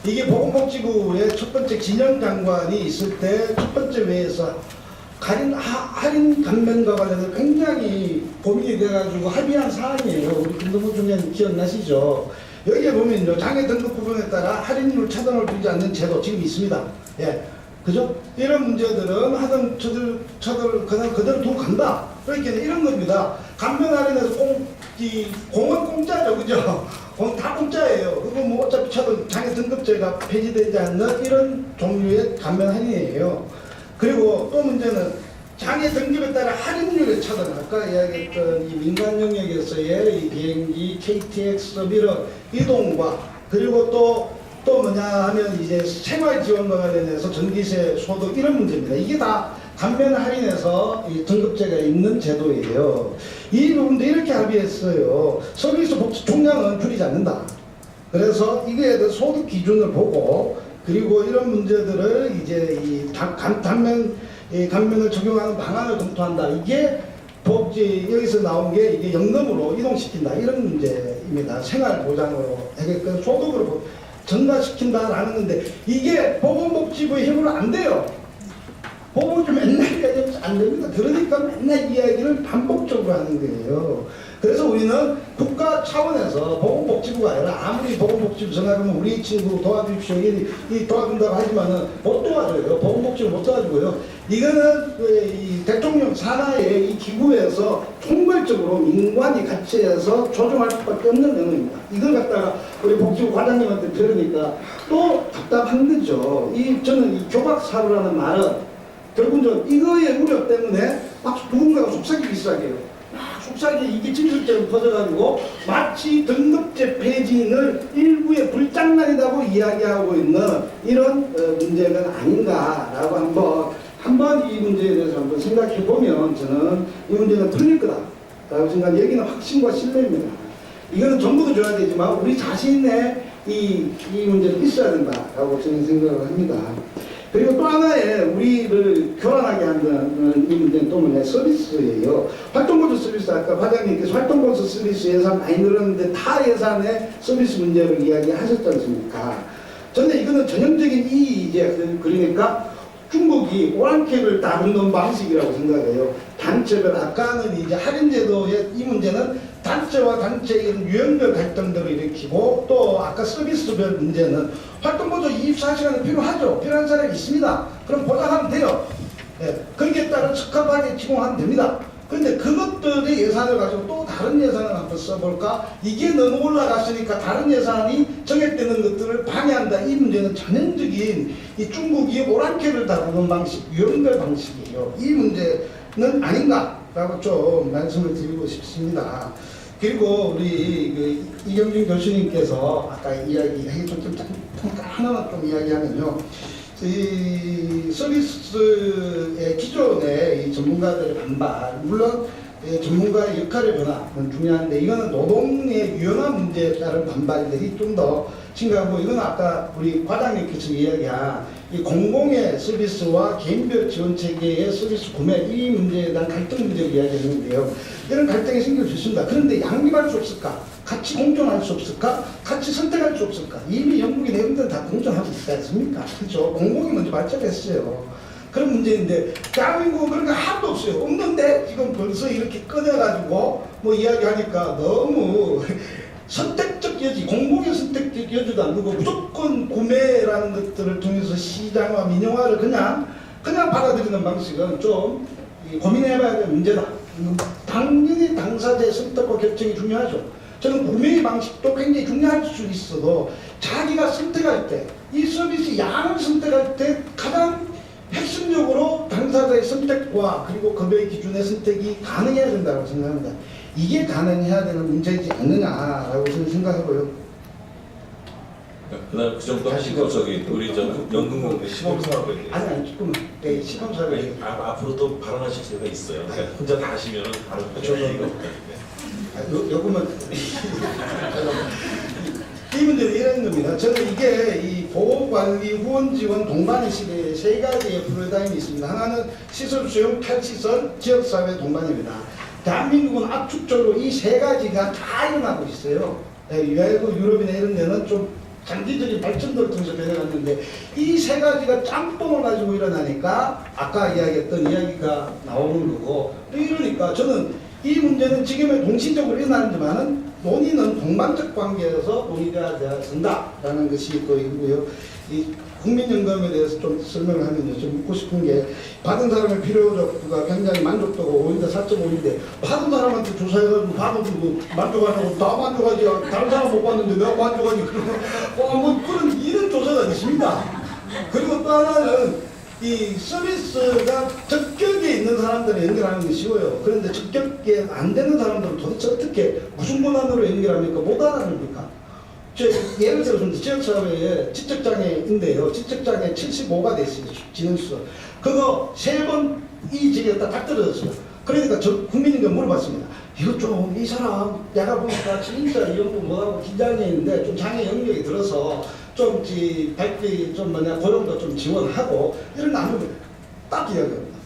이게 보건복지부의 첫 번째 진영 장관이 있을 때 첫 번째 회에서 할인 감면과 관련해서 굉장히 고민이 돼가지고 합의한 사항이에요. 우리 김동훈 총장님 기억나시죠? 여기에 보면요, 장애 등급 부분에 따라 할인율 차등을 두지 않는 제도 지금 있습니다. 예, 그죠? 이런 문제들은 하던 차들 그냥 그대로 두고 간다. 그러니까 이런 겁니다. 감면 할인해서 공은 공짜죠, 그죠? 공 다 공짜예요. 그거 뭐 어차피 차등 장애 등급제가 폐지되지 않는 이런 종류의 감면 할인이에요. 그리고 또 문제는 장애 등급에 따라 할인율의 차등, 아까 이야기했던 이 민간 영역에서의 이 비행기, KTX 서비스 이동과 그리고 또 뭐냐 하면 이제 생활 지원과 관련해서 전기세, 소득 이런 문제입니다. 이게 다 감면 할인해서 이 등급제가 있는 제도예요. 이 부분도 이렇게 합의했어요. 서비스 복지 총량은 줄이지 않는다. 그래서 이거에 대해서 소득 기준을 보고 그리고 이런 문제들을 이제 이 감면 이 감면을 적용하는 방안을 검토한다. 이게 여기서 나온 게 이게 연금으로 이동시킨다 이런 문제입니다. 생활 보장으로 하게끔 소득으로 전가시킨다라는 건데 이게 보건복지부의 힘으로 안 돼요. 보건복지 맨날 얘기하면 안 됩니다. 그러니까 맨날 이야기를 반복적으로 하는 거예요. 그래서 우리는 국가 차원에서 보건복지부가 아니라 아무리 보건복지부 전화하면 우리 친구 도와주십시오 이 도와준다고 하지만은 못 도와줘요. 보건복지부 못 도와주고요. 이거는 이 대통령 산하의 이 기구에서 총괄적으로 민관이 같이 해서 조정할 수밖에 없는 내용입니다. 이걸 갖다가 우리 복지부 과장님한테 들으니까 또 답답한 거죠. 저는 이 교박사루라는 말은 결국은 이거의 우려 때문에 막 누군가가 속삭이기 시작해요. 속삭이 이게 진술처럼 퍼져가지고 마치 등급제 폐지를 일부의 불장난이라고 이야기하고 있는 이런 문제는 아닌가라고 한번 이 문제에 대해서 한번 생각해 보면 저는 이 문제는 풀릴 거다라고 생각합니다. 여기는 확신과 신뢰입니다. 이거는 정부도 줘야 되지만 우리 자신의 이 문제는 있어야 된다라고 저는 생각을 합니다. 그리고 또 하나의 우리를 교란하게 하는 이 문제는 또 뭐냐 서비스예요. 활동보조 서비스 아까 과장님께서 활동보조 서비스 예산 많이 늘었는데 타 예산의 서비스 문제를 이야기하셨지 않습니까? 저는 이거는 전형적인 그러니까 중국이 오랑캐를 다루는 방식이라고 생각해요. 단체별 아까는 이제 할인제도의 이 문제는 단체와 단체의 유형별 갈등들을 일으키고 또 아까 서비스별 문제는 활동보조 24시간이 필요하죠. 필요한 사람이 있습니다. 그럼 보장하면 돼요. 네. 거기에 따라 적합하게 지공하면 됩니다. 그런데 그것들의 예산을 가지고 또 다른 예산을 한번 써볼까? 이게 너무 올라갔으니까 다른 예산이 정액되는 것들을 방해한다. 이 문제는 전형적인 이 중국이 오랑캐를 다루는 방식, 유형별 방식이에요. 이 문제는 아닌가라고 좀 말씀을 드리고 싶습니다. 그리고 우리 이경준 교수님께서 아까 이야기하기 좀 하나만 좀 이야기하면요. 이 서비스의 기존의 이 전문가들의 반발, 물론 전문가의 역할의 변화는 중요한데 이거는 노동의 유연한 문제에 따른 반발들이 좀 더 심각하고 이건 아까 우리 과장님께서 이야기한 이 공공의 서비스와 개인별 지원 체계의 서비스 구매 이 문제에 대한 갈등 문제를 이야기했는데요. 이런 갈등이 생길 수 있습니다. 그런데 양립할 수 없을까? 같이 공존할 수 없을까? 같이 선택할 수 없을까? 이미 영국이 내분들 다 공존하고 있지 않습니까? 그렇죠? 공공이 먼저 발전했어요. 그런 문제인데 대한민국은 그런 거 하나도 없어요. 없는데 지금 벌써 이렇게 꺼내가지고 뭐 이야기하니까 너무 선택적 여지, 공공의 선택적 여지도 안 두고 무조건 구매라는 것들을 통해서 시장화, 민영화를 그냥 받아들이는 방식은 좀 고민해봐야 될 문제다. 당연히 당사자의 선택과 결정이 중요하죠. 저는 구매의 방식도 굉장히 중요할 수 있어도 자기가 선택할 때, 이 서비스 양을 선택할 때 가장 핵심적으로 당사자의 선택과 그리고 급여의 기준의 선택이 가능해야 된다고 생각합니다. 이게 가능해야 되는 문제이지 않느냐라고 저는 생각하고요. 그날 그 정도 하시고 우리 연금공대 시범사업에 아니 조금 네, 시범사업에 앞으로 또 발언하실 기회가 있어요. 그러니까 혼자 다 하시면은 바로 요금은 이 문제는 이런 겁니다. 저는 이게 이 보호관리 후원지원 동반의식의 세 가지의 프로다임이 있습니다. 하나는 시설 수용 탈시설 지역사회 동반입니다. 대한민국은 압축적으로 이 세 가지가 다 일어나고 있어요. 외국 유럽이나 이런 데는 좀 장기적인 발전도를 통해서 변해갔는데 이 세 가지가 짬뽕을 가지고 일어나니까 아까 이야기했던 이야기가 나오는 거고 또 이러니까 저는 이 문제는 지금의 동시적으로 일어나지만은 논의는 동반적 관계에서 논의가 된다라는 것이 또 이고요. 이 국민연금에 대해서 좀 설명을 하면요. 좀 묻고 싶은 게 받은 사람의 필요도가 굉장히 만족도가 5인데 4.5인데 받은 사람한테 조사해가지고 받아주고 만족하냐고 다 만족하지 다른 사람 못 받는데 내가 만족하니 그러면 뭐 그런 이런 조사가 있습니다. 그리고 또 하나는 이 서비스가 적격에 있는 사람들을 연결하는 게 쉬워요. 그런데 적격에 안 되는 사람들은 도대체 어떻게 무슨 권한으로 연결합니까? 못 알아냅니까? 예를 들어서 지역사회에 지적장애인데요. 지적장애 75가 됐어요. 진행수가. 그거 3번 이 지역에 딱 떨어졌어요. 그러니까 저 국민인가 물어봤습니다. 이거 좀 이 사람 내가 보니까 진짜 이 연구 못하고 긴장해있는데 좀 장애 영역이 들어서 좀 발기 좀 고용도 좀 지원하고 이런 나누면 딱 이야기합니다.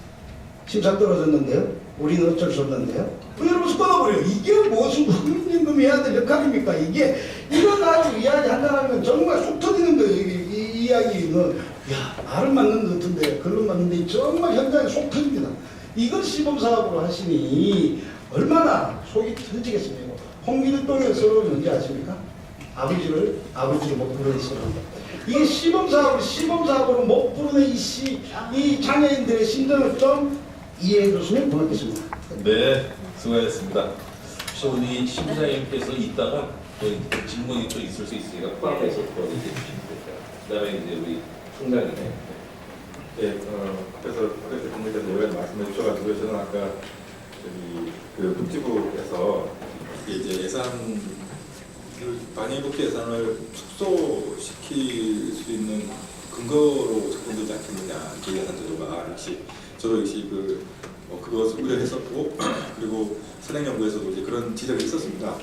심사 떨어졌는데요. 우리는 어쩔 수 없는데요. 여러분 끊어버려요. 이게 무슨 국민임금 해야 될 역할입니까? 이게 이거 가지고 이야기한다는 정말 속 터지는 거예요. 이 이야기는 야 말은 맞는 것 같은데 글은 맞는데 정말 현장에 속 터집니다. 이걸 시범사업으로 하시니 얼마나 속이 터지겠습니까? 홍길동의 서러움이 뭔지 아십니까? 아버지를 못 부르시는 이게 시범사업으로 못 부르는 이 장애인들의 심정을 좀 이해해 줬으면 고맙겠습니다. 네, 수고하셨습니다. 혹시 우리 심사위원께서 이따가 또 질문이 또 있을 수 있으니까 포함해서 또 얘기해 주시면 될까요? 그다음에 이제 우리 총장님. 네, 앞에서 대통령께서 여러 말씀해 주셔가지고 저는 아까 저기 그 복지부에서 이제 예산을 방위복지 예산을 축소시킬 수 있는 근거로 작동되지 않겠느냐 그 예산 제도가 저도 역시 그것을 우려했었고 그리고 선행연구에서도 이제 그런 지적이 있었습니다.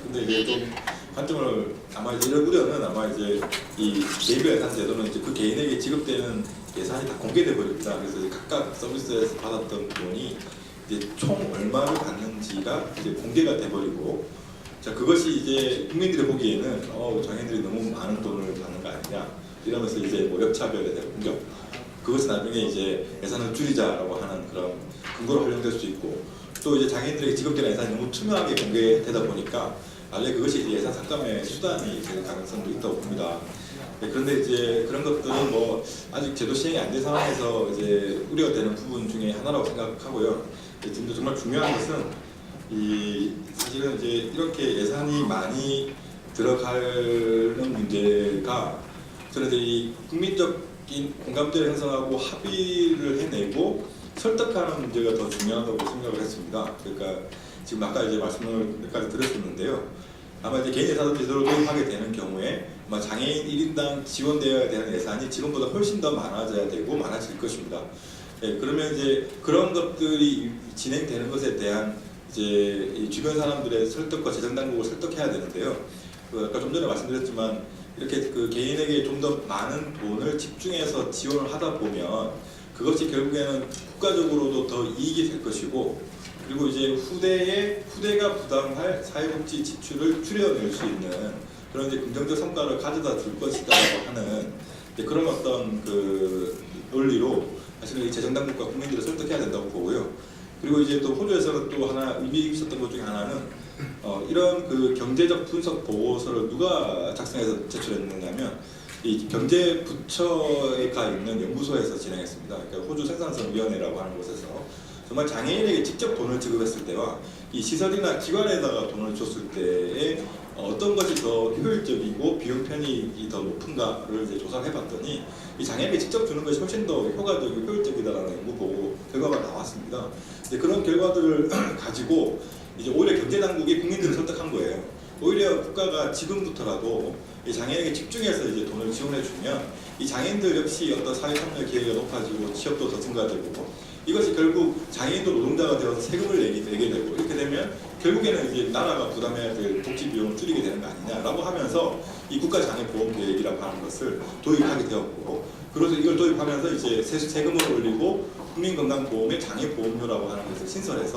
근데 이제 좀 관점을 아마 이런 우려는 아마 이제 이 개별 예산 제도는 이제 그 개인에게 지급되는 예산이 다 공개돼 버립니다. 그래서 이제 각각 서비스에서 받았던 돈이 이제 총 얼마를 받는지가 이제 공개가 돼 버리고 자 그것이 이제 국민들이 보기에는 장애인들이 너무 많은 돈을 받는 거 아니냐 이러면서 이제 뭐 역차별에 대한 공격 그것이 나중에 이제 예산을 줄이자라고 하는 그런 근거로 활용될 수 있고 또 이제 장애인들에게 지급되는 예산이 너무 투명하게 공개되다 보니까 나중에 그것이 이제 예산 삭감의 수단이 될 가능성도 있다고 봅니다. 네, 그런데 이제 그런 것들은 뭐 아직 제도 시행이 안 된 상황에서 이제 우려되는 부분 중에 하나라고 생각하고요. 지금도 정말 중요한 것은 사실은 이제 이렇게 예산이 많이 들어가는 문제가 저는 이제 이 국민적인 공감대를 형성하고 합의를 해내고 설득하는 문제가 더 중요하다고 생각을 했습니다. 그러니까 지금 아까 이제 말씀을 몇 가지 드렸었는데요. 아마 이제 개인 예산을 제대로 도입하게 되는 경우에 아마 장애인 1인당 지원되어야 되는 예산이 지금보다 훨씬 더 많아져야 되고 많아질 것입니다. 네, 그러면 이제 그런 것들이 진행되는 것에 대한 이제 이 주변 사람들의 설득과 재정 당국을 설득해야 되는데요. 아까 좀 전에 말씀드렸지만 이렇게 그 개인에게 좀 더 많은 돈을 집중해서 지원을 하다 보면 그것이 결국에는 국가적으로도 더 이익이 될 것이고 그리고 이제 후대가 부담할 사회복지 지출을 줄여낼 수 있는 그런 이제 긍정적 성과를 가져다 줄 것이다라고 하는 그런 어떤 그 논리로 사실은 이 재정당국과 국민들을 설득해야 된다고 보고요. 그리고 이제 또 호주에서는 또 하나 의미 있었던 것 중에 하나는 이런 그 경제적 분석 보고서를 누가 작성해서 제출했느냐면 이 경제부처에 가 있는 연구소에서 진행했습니다. 그러니까 호주 생산성위원회라고 하는 곳에서 정말 장애인에게 직접 돈을 지급했을 때와 이 시설이나 기관에다가 돈을 줬을 때에 어떤 것이 더 효율적이고 비용 편익이 더 높은가를 이제 조사를 해봤더니 이 장애인에게 직접 주는 것이 훨씬 더 효과적이고 효율적이다라는 연구 보고 결과가 나왔습니다. 이제 그런 결과들을 가지고 이제 오히려 경제당국이 국민들을 설득한 거예요. 오히려 국가가 지금부터라도 이 장애인에게 집중해서 이제 돈을 지원해주면 이 장애인들 역시 어떤 사회참여 기회가 높아지고 취업도 더 증가되고 이것이 결국 장애인도 노동자가 되어서 세금을 내게 되고 이렇게 되면 결국에는 이제 나라가 부담해야 될 복지 비용을 줄이게 되는 거 아니냐라고 하면서 이 국가장애보험계획이라고 하는 것을 도입하게 되었고 그래서 이걸 도입하면서 이제 세금을 올리고 국민건강보험의 장애보험료라고 하는 것을 신설해서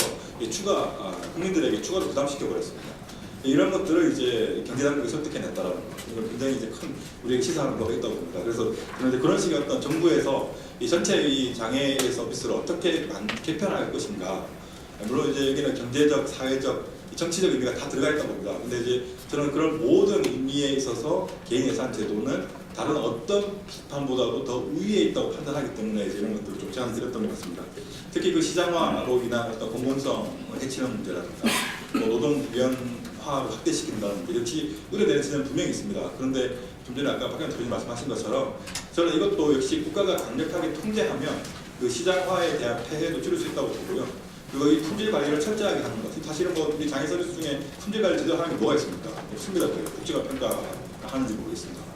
국민들에게 추가로 부담시켜 버렸습니다. 이런 것들을 이제 경제당국이 설득해냈다라는 거, 이건 굉장히 이제 큰 우리에게 시사하는 거가 있다고 봅니다. 그래서 그런 식의 어떤 정부에서 이 전체 이 장애 서비스를 어떻게 개편할 것인가. 물론 이제 여기는 경제적, 사회적, 정치적 의미가 다 들어가 있다고 봅니다. 근데 이제 저는 그런 모든 의미에 있어서 개인 예산 제도는 다른 어떤 비판보다도 더 우위에 있다고 판단하기 때문에 이제 이런 것들을 좀 제안을 드렸던 것 같습니다. 특히 그 시장화로 인한 어떤 공공성을 해치는 문제라든가 노동 유연화를 확대시킨다는 게 역시 우려되는 지점은 분명히 있습니다. 그런데 좀 전에 아까 박영선 대표님 말씀하신 것처럼 저는 이것도 역시 국가가 강력하게 통제하면 그 시장화에 대한 폐해도 줄일 수 있다고 보고요. 그리고 이 품질 관리를 철저하게 하는 것. 사실은 뭐 우리 장애 서비스 중에 품질 관리 제대로 하는 게 뭐가 있습니까? 없습니다. 복지가 평가하는지 모르겠습니다.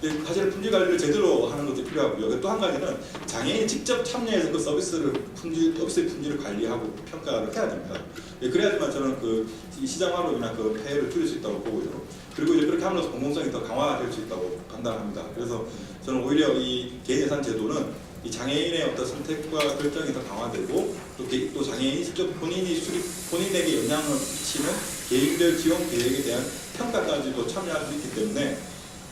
근데 사실 품질 관리를 제대로 하는 것도 필요하고요. 또 한 가지는 장애인이 직접 참여해서 그 서비스의 품질을 관리하고 평가를 해야 됩니다. 그래야지만 저는 그 시장화로 인한 그 폐해를 줄일 수 있다고 보고요. 그리고 이제 그렇게 함으로써 공공성이 더 강화될 수 있다고 판단합니다. 그래서 저는 오히려 이 개인 예산 제도는 이 장애인의 어떤 선택과 결정이 더 강화되고 또 장애인이 직접 본인에게 영향을 미치는 개인별 지원 계획에 대한 평가까지도 참여할 수 있기 때문에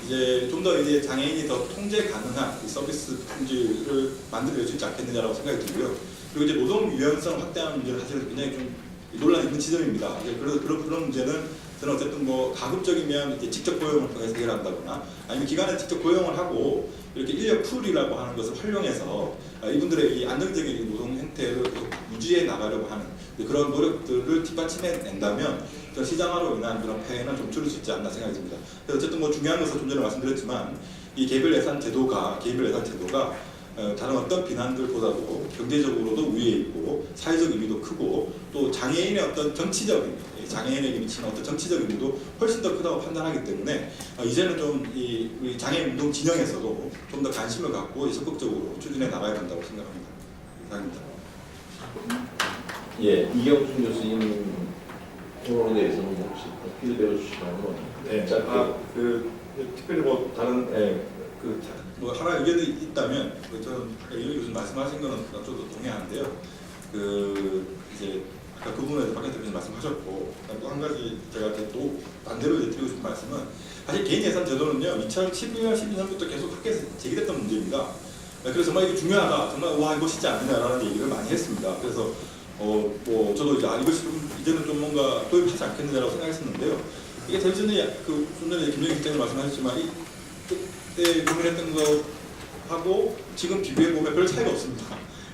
이제 좀 더 이제 장애인이 더 통제 가능한 이 서비스 품질을 만들어낼 수 있지 않겠느냐라고 생각이 들고요. 그리고 이제 노동 유연성 확대하는 문제는 사실 굉장히 좀 논란이 있는 지점입니다. 그래서 그런 문제는 저는 어쨌든 뭐 가급적이면 이제 직접 고용을 통해서 해결한다거나 아니면 기관에 직접 고용을 하고 이렇게 인력 풀이라고 하는 것을 활용해서 이분들의 이 안정적인 노동 행태를 유지해 나가려고 하는 그런 노력들을 뒷받침해낸다면 시장화로 인한 그런 폐해는 좀 줄일 수 있지 않나 생각이 듭니다. 그래서 어쨌든 뭐 중요한 것은 좀 전에 말씀드렸지만 이 개별 예산 제도가 다른 어떤 비난들보다도 경제적으로도 우위에 있고 사회적 의미도 크고 또 장애인의 어떤 장애인에게 미치는 어떤 정치적 의미도 훨씬 더 크다고 판단하기 때문에 이제는 좀 우리 장애인 운동 진영에서도 좀 더 관심을 갖고 적극적으로 추진해 나가야 된다고 생각합니다. 이상입니다. 예, 이경준 교수님 토론에 대해서는 혹시 피드백을 주시면 네. 짧게. 특별히 뭐 다른 뭐 하나 의견이 있다면 저는 이 교수님 말씀하신 거는 저도 동의하는데요. 이제 아까 그 부분에서 박 대표님 말씀하셨고 또 한 가지 제가 이렇게 또 반대로 이제 드리고 싶은 말씀은 사실 개인 예산 제도는요 2011년, 12년부터 계속 학계에서 제기됐던 문제입니다. 그래서 정말 이게 중요하다, 정말 와 이거 쉽지 않느냐라는 얘기를 많이 했습니다. 그래서 뭐 저도 이제 이것이 이제는 좀 뭔가 도입하지 않겠느냐라고 생각했었는데요. 이게 제일 전에 좀 전에 김정희 실장님 말씀하셨지만 그때 고민했던 것하고 지금 비교해 보면 별 차이가 없습니다.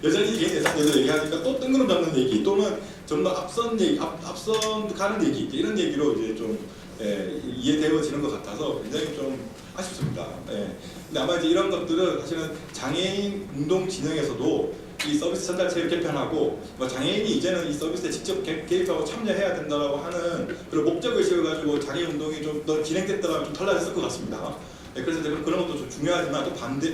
여전히 개인 예산 제도 얘기하니까 또 뜬구름 잡는 얘기 또는 좀 더 앞선 가는 얘기 이런 얘기로 이제 좀 이해되어지는 것 같아서 굉장히 좀 아쉽습니다. 근데 아마 이제 이런 것들은 사실은 장애인 운동 진영에서도 이 서비스 전달체를 개편하고 장애인이 이제는 이 서비스에 직접 개입하고 참여해야 된다고 하는 그런 목적 의식을 가지고 장애인 운동이 좀 더 진행됐다면 좀 달라졌을 것 같습니다. 그래서 그런 것도 좀 중요하지만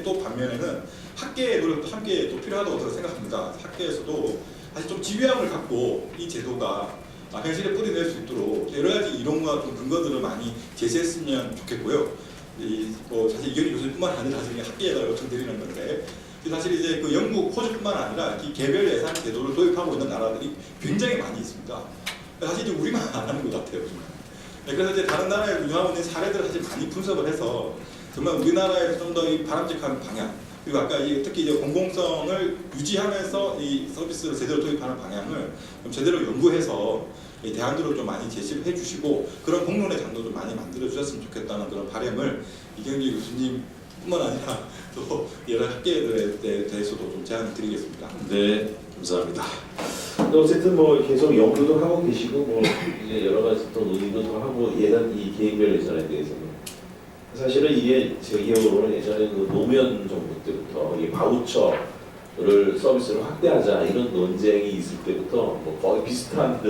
또 반면에는 학계의 노력도 함께 또 필요하다고 저는 생각합니다. 학계에서도 사실 좀 지휘함을 갖고 이 제도가 현실에 뿌리낼 수 있도록 여러 가지 이론과 좀 근거들을 많이 제시했으면 좋겠고요. 사실 이경희 교수님뿐만 아니라 사실 학계에다 요청드리는 건데 사실 이제 그 영국, 호주뿐만 아니라 이 개별 예산 제도를 도입하고 있는 나라들이 굉장히 많이 있습니다. 사실 이제 우리만 안 하는 것 같아요. 그래서 이제 다른 나라에 운영하고 있는 사례들을 사실 많이 분석을 해서 정말 우리나라에서 좀 더 이 바람직한 방향 그리고 아까 특히 이제 공공성을 유지하면서 이 서비스를 제대로 도입하는 방향을 좀 제대로 연구해서 대안들을 좀 많이 제시를 해주시고 그런 공론의 장도 좀 많이 만들어 주셨으면 좋겠다는 그런 바람을 이경희 교수님뿐만 아니라 또 여러 학계들에 대해서도 좀 제안을 드리겠습니다. 네, 감사합니다. 어쨌든 뭐 계속 연구도 하고 계시고 뭐 이제 여러 가지 또 논의도 더 하고 이 개인별 예산에 대해서는 사실은 이게 제 기억으로는 예전에 그 노무현 정부 때부터 이 바우처를 서비스를 확대하자 이런 논쟁이 있을 때부터 뭐 거의 비슷한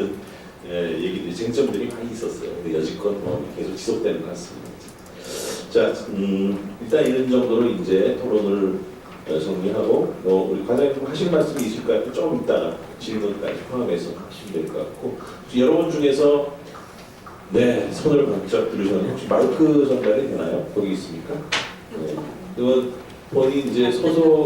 얘기들이 쟁점들이 많이 있었어요. 근데 여지껏 뭐 계속 지속되는 것 같습니다. 자, 일단 이런 정도로 이제 토론을 정리하고 우리 과장님 하실 말씀이 있을까요? 좀 이따가 질문까지 포함해서 하시면 될 것 같고 여러분 중에서 손을 번쩍 들으셨는데 혹시 마이크 전달이 되나요? 거기 있습니까? 네. 그건 본인 이제 소속